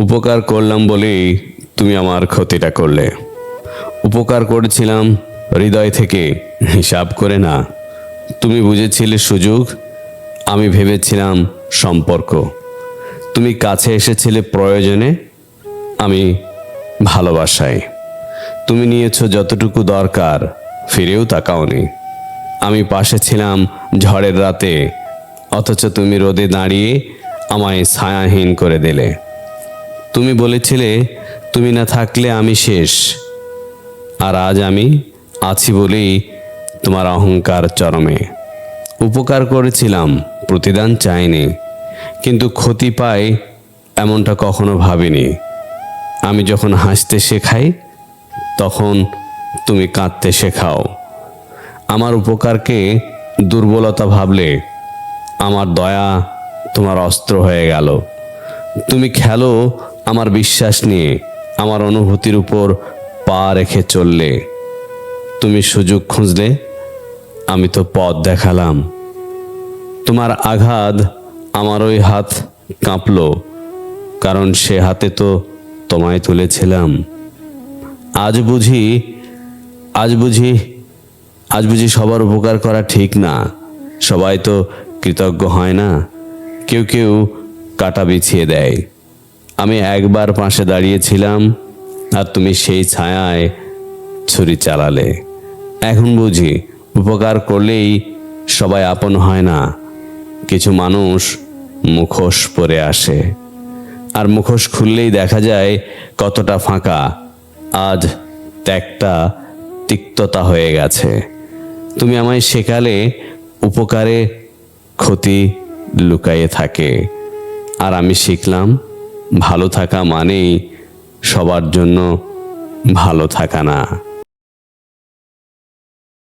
উপকার করলাম বলেই তুমি আমার ক্ষতিটা করলে। উপকার করেছিলাম হৃদয় থেকে, হিসাব করে না। তুমি বুঝেছিলে সুযোগ, আমি ভেবেছিলাম সম্পর্ক। তুমি কাছে এসেছিলে প্রয়োজনে, আমি ভালোবাসায়। তুমি নিয়েছো যতটুকু দরকার, ফিরেও তাকাওনি। আমি পাশে ছিলাম ঝড়ের রাতে, অথচ তুমি রোদে দাঁড়িয়ে আমায় ছায়াহীন করে দিলে। তুমি বলেছিলে তুমি না থাকলে আমি শেষ, আর আজ আমি আছি বলেই তোমার অহংকার চরমে। উপকার করেছিলাম, প্রতিদান চাইনি, কিন্তু ক্ষতি পাই এমনটা কখনো ভাবিনি। আমি যখন হাসতে শেখাই, তখন তুমি কাঁদতে শেখাও। আমার উপকারকে দুর্বলতা ভাবলে, আমার দয়া তোমার অস্ত্র হয়ে গেল। তুমি খেলো আমার বিশ্বাস নিয়ে, আমার অনুভূতির উপর পা রেখে চললে। তুমি সুযোগ খুঁজলে, আমি তো পথ দেখালাম। তোমার আঘাত আমার ওই হাত কাঁপলো, কারণ সে হাতে তো তোমায় তুলেছিলাম। আজ বুঝি সবার উপকার করা ঠিক না। সবাই তো কৃতজ্ঞ হয় না, কেউ কেউ কাঁটা বিছিয়ে দেয়। আমি একবার পাশে দাঁড়িয়েছিলাম, আর তুমি সেই ছায়ায় ছুরি চালালে। এখন বুঝি উপকার করলেই সবাই আপন হয় না। কিছু মানুষ মুখোশ পরে আসে, আর মুখোশ খুললেই দেখা যায় কতটা ফাঁকা। আজ ত্যাগটা তিক্ততা হয়ে গেছে। তুমি আমায় শেখালে উপকারে ক্ষতি লুকায়ে থাকে, আর আমি শিখলাম ভালো থাকা মানেই সবার জন্য ভালো থাকা না।